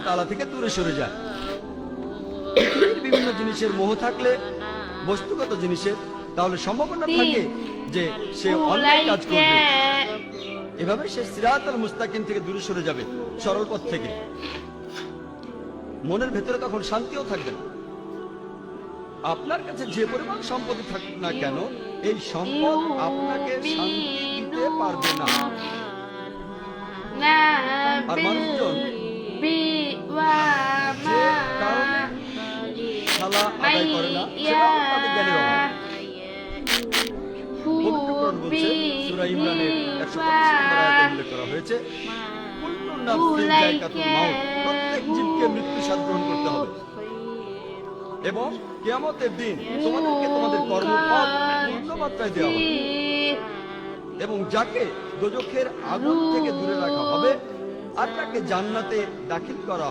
তাআলা থেকে দূরে সরে যায়। পৃথিবীর বিভিন্ন জিনিসের মোহ থাকলে, বস্তুগত জিনিসের, তাহলে সম্ভাবনা থাকে যে সে অন্যায় কাজ করবে। এভাবে সে সিরাতাল মুস্তাকিম থেকে দূরে সরে যাবে, সরল পথ থেকে। মনের ভেতরে তখন শান্তিও থাকবে না। আপনার কাছে যে পরিমাণ সম্পত্তি থাকুক না কেন, এই সম্পদ আপনাকে শান্তি দিতে পারবে না। আর মানুষজন যে কারণে সালাহ আদায় করে না, সেটা হলো তাদের জ্ঞানের অভাব। পবিত্র কোরআন বলছে, সূরা ইমরানের 125 নম্বর আয়াতে উল্লেখ করা হয়েছে, কুল্লু নাফসিন যায়কাতুল মাউত, প্রত্যেক জীবকে মৃত্যু স্বাদ গ্রহণ করতে হবে। এবং কিয়ামতের দিন তোমাদেরকে তোমাদের কর্মফল পূর্ণ মাত্রায় দেওয়া হবে। এবং যাকে দোজখের আগুন থেকে দূরে রাখা হবে আর তাকে জান্নাতে দাখিল করা হবে।